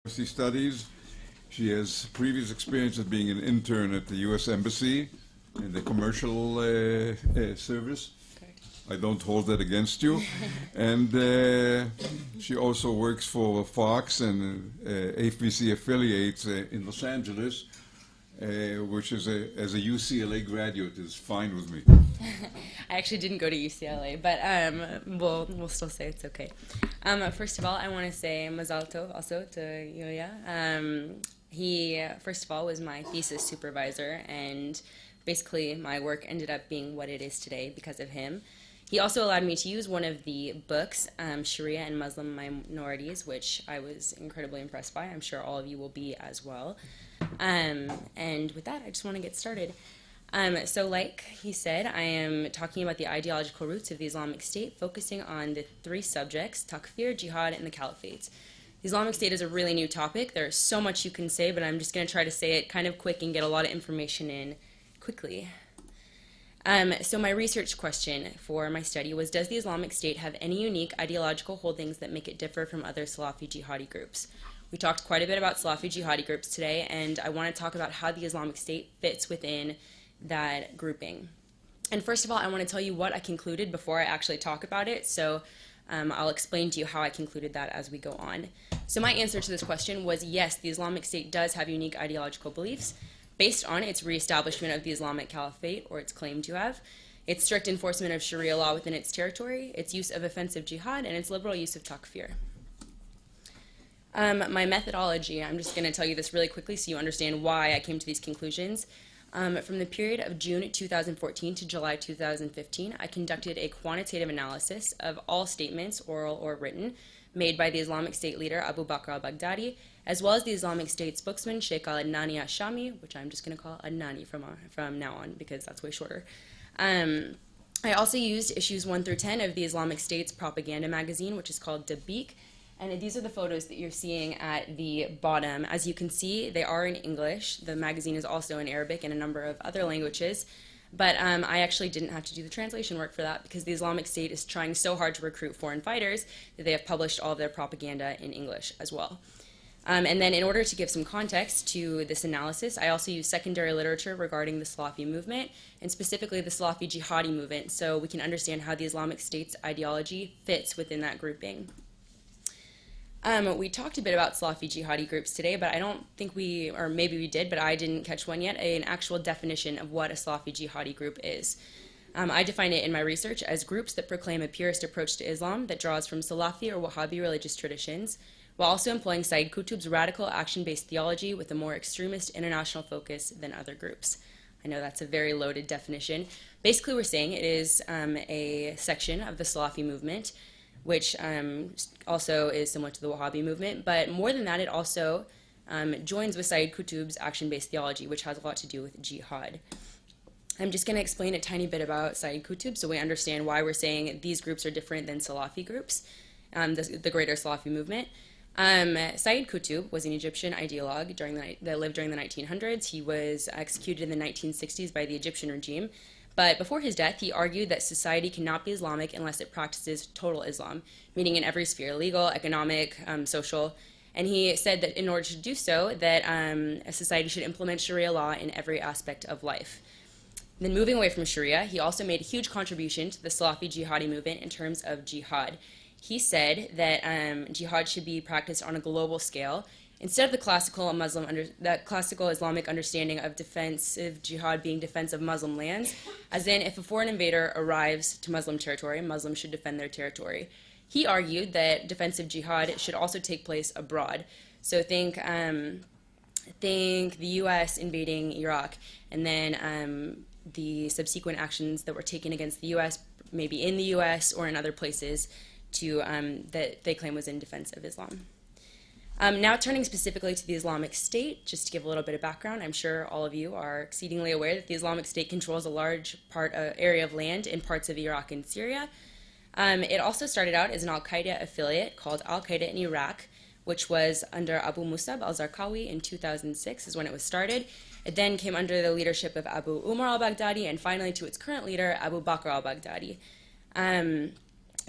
University studies. She has previous experience of being an intern at the U.S. Embassy in the commercial service. Correct. I don't hold that against you. And she also works for Fox and AFBC affiliates in Los Angeles, which is as a UCLA graduate is fine with me. I actually didn't go to UCLA, but we'll still say it's okay. First of all, I want to say Mazal Tov also to Uriya. He, first of all, was my thesis supervisor, and basically my work ended up being what it is today because of him. He also allowed me to use one of the books, Sharia and Muslim Minorities, which I was incredibly impressed by. I'm sure all of you will be as well. And with that, I just want to get started. So like he said, I am talking about the ideological roots of the Islamic State, focusing on the three subjects, Takfir, Jihad, and the Caliphate. The Islamic State is a really new topic. There's so much you can say, but I'm just going to try to say it kind of quick and get a lot of information in quickly. So my research question for my study was, does the Islamic State have any unique ideological holdings that make it differ from other Salafi jihadi groups? We talked quite a bit about Salafi jihadi groups today, and I want to talk about how the Islamic State fits within that grouping. And first of all, I want to tell you what I concluded before I actually talk about it, so I'll explain to you how I concluded that as we go on. So my answer to this question was yes, the Islamic State does have unique ideological beliefs based on its reestablishment of the Islamic Caliphate, or its claim to have, its strict enforcement of Sharia law within its territory, its use of offensive jihad, and its liberal use of takfir. My methodology, I'm just going to tell you this really quickly so you understand why I came to these conclusions. From the period of June 2014 to July 2015, I conducted a quantitative analysis of all statements, oral or written, made by the Islamic State leader Abu Bakr al-Baghdadi, as well as the Islamic State spokesman Sheikh al-Adnani al-Shami, which I'm just going to call Adnani from now on because that's way shorter. I also used issues 1 through 10 of the Islamic State's propaganda magazine, which is called Dabiq. And these are the photos that you're seeing at the bottom. As you can see, they are in English. The magazine is also in Arabic and a number of other languages. But I actually didn't have to do the translation work for that because the Islamic State is trying so hard to recruit foreign fighters that they have published all of their propaganda in English as well. And then in order to give some context to this analysis, I also used secondary literature regarding the Salafi movement, and specifically the Salafi jihadi movement, so we can understand how the Islamic State's ideology fits within that grouping. We talked a bit about Salafi jihadi groups today, but I don't think or maybe we did, but I didn't catch one yet, an actual definition of what a Salafi jihadi group is. I define it in my research as groups that proclaim a purist approach to Islam that draws from Salafi or Wahhabi religious traditions, while also employing Sayyid Qutb's radical action-based theology with a more extremist international focus than other groups. I know that's a very loaded definition. Basically, we're saying it is a section of the Salafi movement, which also is similar to the Wahhabi movement, but more than that, it also joins with Sayyid Qutb's action-based theology, which has a lot to do with jihad. I'm just going to explain a tiny bit about Sayyid Qutb so we understand why we're saying these groups are different than Salafi groups, the greater Salafi movement. Sayyid Qutb was an Egyptian ideologue that lived during the 1900s. He was executed in the 1960s by the Egyptian regime. But before his death, he argued that society cannot be Islamic unless it practices total Islam, meaning in every sphere, legal, economic, social. And he said that in order to do so, that a society should implement Sharia law in every aspect of life. Then moving away from Sharia, he also made a huge contribution to the Salafi jihadi movement in terms of jihad. He said that jihad should be practiced on a global scale, instead of the classical Islamic understanding of defensive jihad being defense of Muslim lands, as in if a foreign invader arrives to Muslim territory, Muslims should defend their territory. He argued that defensive jihad should also take place abroad. So think the U.S. invading Iraq, and then the subsequent actions that were taken against the U.S., maybe in the U.S. or in other places, that they claim was in defense of Islam. Now turning specifically to the Islamic State, just to give a little bit of background, I'm sure all of you are exceedingly aware that the Islamic State controls a large area of land in parts of Iraq and Syria. It also started out as an al-Qaeda affiliate called Al-Qaeda in Iraq, which was under Abu Musab al-Zarqawi in 2006 is when it was started. It then came under the leadership of Abu Umar al-Baghdadi, and finally to its current leader, Abu Bakr al-Baghdadi.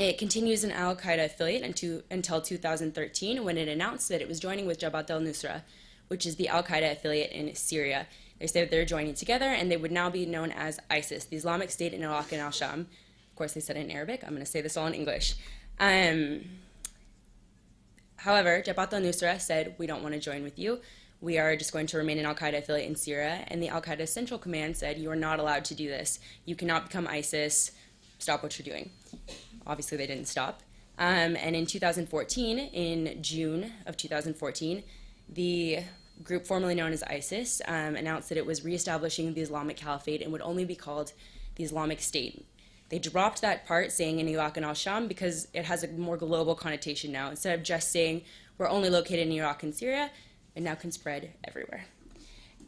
It continues an al-Qaeda affiliate until 2013, when it announced that it was joining with Jabhat al-Nusra, which is the al-Qaeda affiliate in Syria. They said they're joining together, and they would now be known as ISIS, the Islamic State in Iraq and al-Sham. Of course, they said it in Arabic. I'm going to say this all in English. However, Jabhat al-Nusra said, we don't want to join with you. We are just going to remain an al-Qaeda affiliate in Syria. And the al-Qaeda Central Command said, you are not allowed to do this. You cannot become ISIS. Stop what you're doing. Obviously, they didn't stop. And in 2014, in June of 2014, the group formerly known as ISIS announced that it was reestablishing the Islamic Caliphate and would only be called the Islamic State. They dropped that part, saying in Iraq and al-Sham, because it has a more global connotation now. Instead of just saying we're only located in Iraq and Syria, it now can spread everywhere.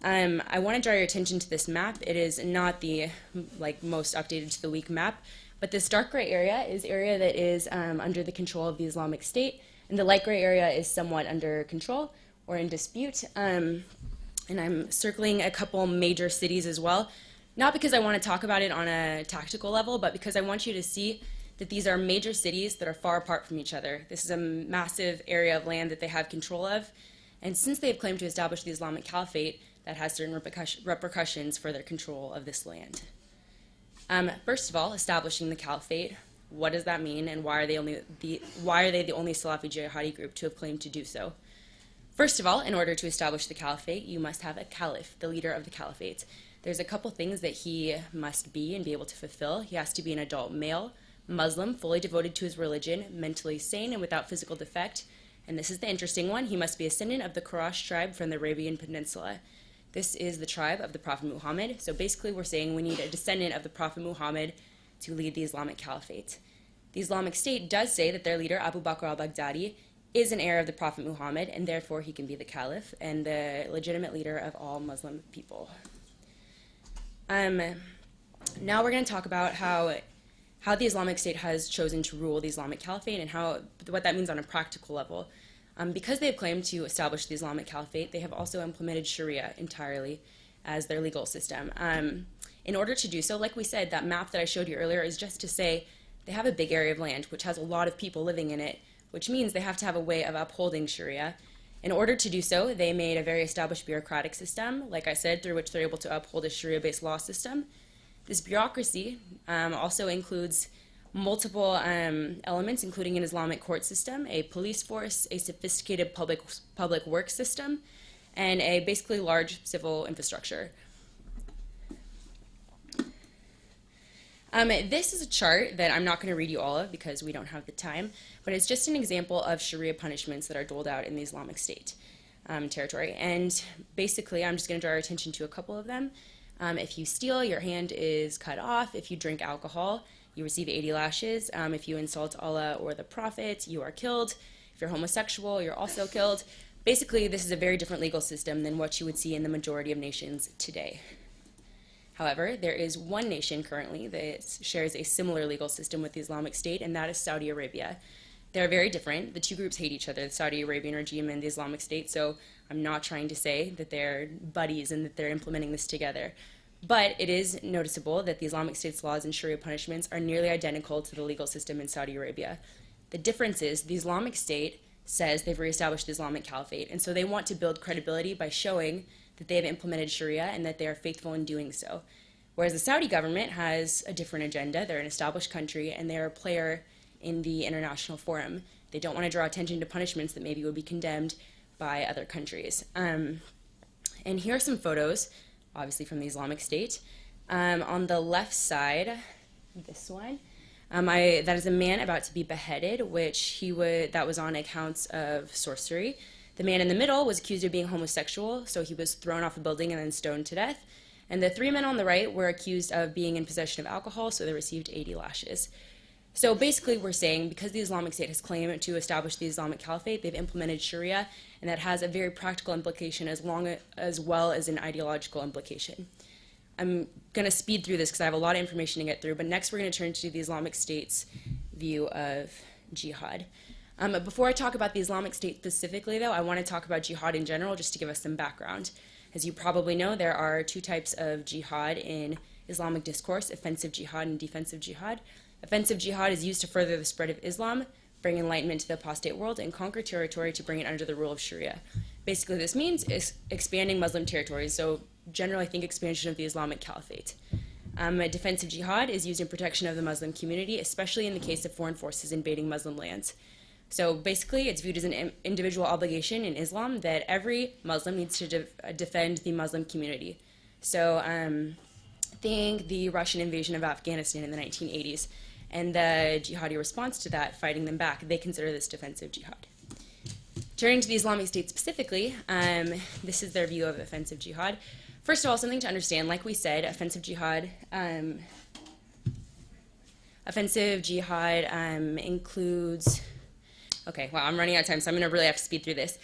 I want to draw your attention to this map. It is not the most updated to the week map, but this dark gray area is area that is under the control of the Islamic State, and the light gray area is somewhat under control or in dispute. And I'm circling a couple major cities as well, not because I want to talk about it on a tactical level, but because I want you to see that these are major cities that are far apart from each other. This is a massive area of land that they have control of, and since they've claimed to establish the Islamic Caliphate, that has certain repercussions for their control of this land. First of all, establishing the Caliphate, what does that mean, and why are they the only Salafi jihadi group to have claimed to do so? First of all, in order to establish the Caliphate, you must have a Caliph, the leader of the Caliphate. There's a couple things that he must be and be able to fulfill. He has to be an adult male, Muslim, fully devoted to his religion, mentally sane and without physical defect. And this is the interesting one. He must be a descendant of the Quraysh tribe from the Arabian Peninsula. This is the tribe of the Prophet Muhammad. So basically we're saying we need a descendant of the Prophet Muhammad to lead the Islamic Caliphate. The Islamic State does say that their leader, Abu Bakr al-Baghdadi, is an heir of the Prophet Muhammad, and therefore he can be the Caliph and the legitimate leader of all Muslim people. Now we're going to talk about how the Islamic State has chosen to rule the Islamic Caliphate and what that means on a practical level. Because they have claimed to establish the Islamic Caliphate, they have also implemented Sharia entirely as their legal system. In order to do so, like we said, that map that I showed you earlier is just to say they have a big area of land which has a lot of people living in it, which means they have to have a way of upholding Sharia. In order to do so, they made a very established bureaucratic system, like I said, through which they're able to uphold a Sharia-based law system. This bureaucracy also includes multiple elements, including an Islamic court system, a police force, a sophisticated public works system, and a basically large civil infrastructure. This is a chart that I'm not going to read you all of because we don't have the time, but it's just an example of Sharia punishments that are doled out in the Islamic State territory. And basically, I'm just going to draw your attention to a couple of them. If you steal, your hand is cut off. If you drink alcohol, you receive 80 lashes. If you insult Allah or the Prophet, you are killed. If you're homosexual, you're also killed. Basically, this is a very different legal system than what you would see in the majority of nations today. However, there is one nation currently that shares a similar legal system with the Islamic State, and that is Saudi Arabia. They're very different. The two groups hate each other, the Saudi Arabian regime and the Islamic State, so I'm not trying to say that they're buddies and that they're implementing this together. But it is noticeable that the Islamic State's laws and Sharia punishments are nearly identical to the legal system in Saudi Arabia. The difference is the Islamic State says they've reestablished the Islamic Caliphate, and so they want to build credibility by showing that they have implemented Sharia and that they are faithful in doing so. Whereas the Saudi government has a different agenda. They're an established country, and they're a player in the international forum. They don't want to draw attention to punishments that maybe would be condemned by other countries. And here are some photos, obviously from the Islamic State. On the left side, this one, that is a man about to be beheaded, that was on accounts of sorcery. The man in the middle was accused of being homosexual, so he was thrown off a building and then stoned to death. And the three men on the right were accused of being in possession of alcohol, so they received 80 lashes. So basically we're saying because the Islamic State has claimed to establish the Islamic Caliphate, they've implemented Sharia, and that has a very practical implication as well as an ideological implication. I'm going to speed through this because I have a lot of information to get through, but next we're going to turn to the Islamic State's view of jihad. But before I talk about the Islamic State specifically, though, I want to talk about jihad in general just to give us some background. As you probably know, there are two types of jihad in Islamic discourse, offensive jihad and defensive jihad. Offensive jihad is used to further the spread of Islam, bring enlightenment to the apostate world, and conquer territory to bring it under the rule of Sharia. Basically, this means is expanding Muslim territories, so generally think expansion of the Islamic Caliphate. Defensive jihad is used in protection of the Muslim community, especially in the case of foreign forces invading Muslim lands. So basically, it's viewed as an individual obligation in Islam that every Muslim needs to defend the Muslim community. So think the Russian invasion of Afghanistan in the 1980s and the jihadi response to that, fighting them back. They consider this defensive jihad. Turning to the Islamic State specifically, this is their view of offensive jihad. First of all, something to understand, like we said, offensive jihad includes, okay, wow, I'm running out of time, so I'm going to really have to speed through this.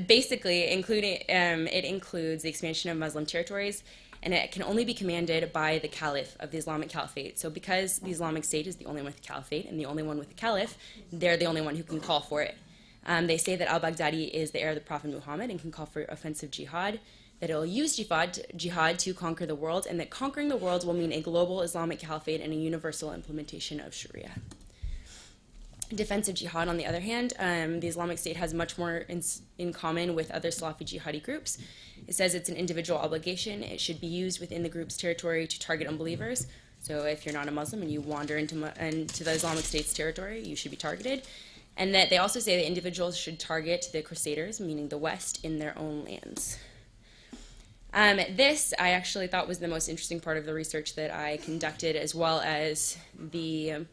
Basically, it includes the expansion of Muslim territories, and it can only be commanded by the Caliph of the Islamic Caliphate. So because the Islamic State is the only one with a Caliphate and the only one with a Caliph, they're the only one who can call for it. They say that al-Baghdadi is the heir of the Prophet Muhammad and can call for offensive jihad, that it will use jihad to conquer the world, and that conquering the world will mean a global Islamic Caliphate and a universal implementation of Sharia. Defensive jihad, on the other hand, the Islamic State has much more in common with other Salafi jihadi groups. It says it's an individual obligation. It should be used within the group's territory to target unbelievers. So if you're not a Muslim and you wander into the Islamic State's territory, you should be targeted. And that they also say that individuals should target the Crusaders, meaning the West, in their own lands. This I actually thought was the most interesting part of the research that I conducted, as well as the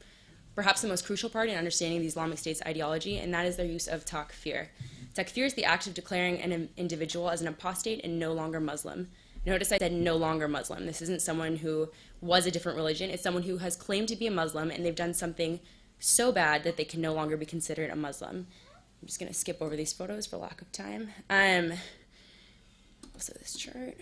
perhaps the most crucial part in understanding the Islamic State's ideology, and that is their use of takfir. Takfir is the act of declaring an individual as an apostate and no longer Muslim. Notice I said no longer Muslim. This isn't someone who was a different religion. It's someone who has claimed to be a Muslim, and they've done something so bad that they can no longer be considered a Muslim. I'm just going to skip over these photos for lack of time. So this chart.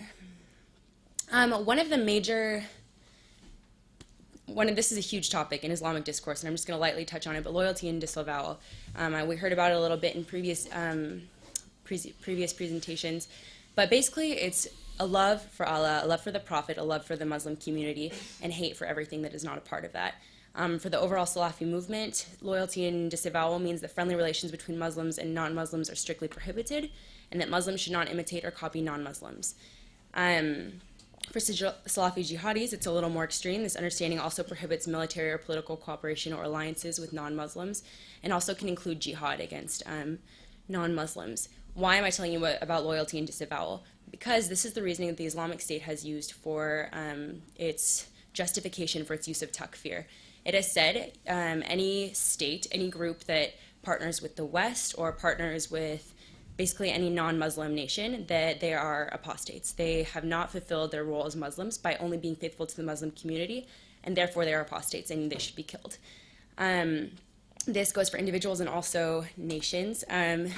This is a huge topic in Islamic discourse, and I'm just going to lightly touch on it, but loyalty and disavowal. We heard about it a little bit in previous presentations, but basically it's a love for Allah, a love for the Prophet, a love for the Muslim community, and hate for everything that is not a part of that. For the overall Salafi movement, loyalty and disavowal means that friendly relations between Muslims and non-Muslims are strictly prohibited, and that Muslims should not imitate or copy non-Muslims. For Salafi jihadis, it's a little more extreme. This understanding also prohibits military or political cooperation or alliances with non-Muslims, and also can include jihad against non-Muslims. Why am I telling you about loyalty and disavowal? Because this is the reasoning that the Islamic State has used for its justification for its use of takfir. It has said any state, any group that partners with the West or partners with basically any non-Muslim nation, that they are apostates. They have not fulfilled their role as Muslims by only being faithful to the Muslim community, and therefore they are apostates and they should be killed. This goes for individuals and also nations.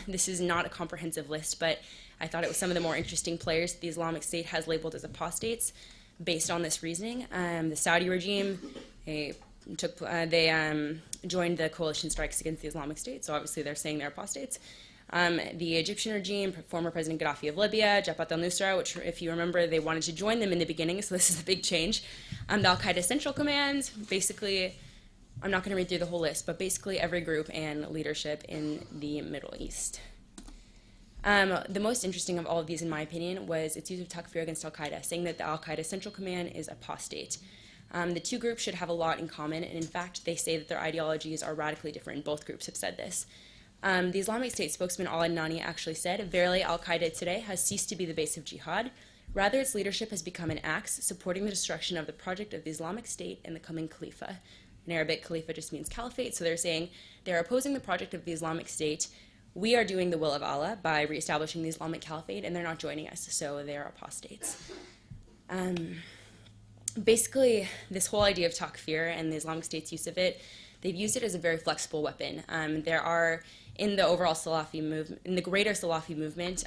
This is not a comprehensive list, but I thought it was some of the more interesting players the Islamic State has labeled as apostates based on this reasoning. The Saudi regime, they joined the coalition strikes against the Islamic State, so obviously they're saying they're apostates. The Egyptian regime, former President Gaddafi of Libya, Jabhat al-Nusra, which, if you remember, they wanted to join them in the beginning, so this is a big change. The Al-Qaeda Central Command, basically, I'm not going to read through the whole list, but basically every group and leadership in the Middle East. The most interesting of all of these, in my opinion, was its use of takfir against Al-Qaeda, saying that the Al-Qaeda Central Command is apostate. The two groups should have a lot in common, and in fact, they say that their ideologies are radically different. Both groups have said this. The Islamic State spokesman al-Adnani actually said, "Verily, Al-Qaeda today has ceased to be the base of jihad. Rather, its leadership has become an axe supporting the destruction of the project of the Islamic State and the coming Khalifa." In Arabic, Khalifa just means caliphate, so they're saying they're opposing the project of the Islamic State. We are doing the will of Allah by reestablishing the Islamic Caliphate, and they're not joining us, so they are apostates. Basically, this whole idea of takfir and the Islamic State's use of it, they've used it as a very flexible weapon. There are, in the overall Salafi movement, in the greater Salafi movement,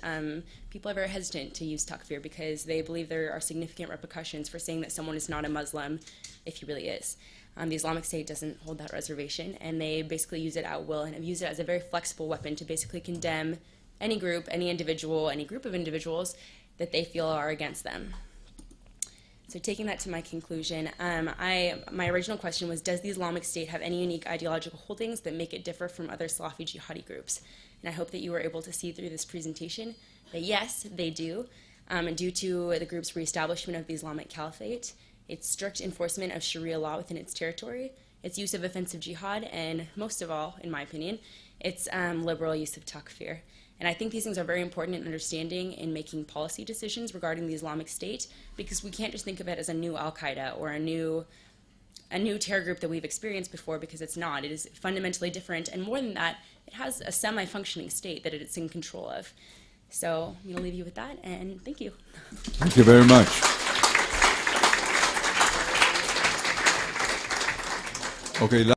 people are very hesitant to use takfir because they believe there are significant repercussions for saying that someone is not a Muslim if he really is. The Islamic State doesn't hold that reservation, and they basically use it at will and have used it as a very flexible weapon to basically condemn any group, any individual, any group of individuals that they feel are against them. So taking that to my conclusion, my original question was, does the Islamic State have any unique ideological holdings that make it differ from other Salafi jihadi groups? And I hope that you were able to see through this presentation that yes, they do. And due to the group's reestablishment of the Islamic Caliphate, its strict enforcement of Sharia law within its territory, its use of offensive jihad, and most of all, in my opinion, its liberal use of Takfir. And I think these things are very important in understanding and making policy decisions regarding the Islamic State, because we can't just think of it as a new Al-Qaeda or a new terror group that we've experienced before, because it's not. It is fundamentally different, and more than that, it has a semi-functioning state that it's in control of. So I'm going to leave you with that, and thank you. Thank you very much. Okay.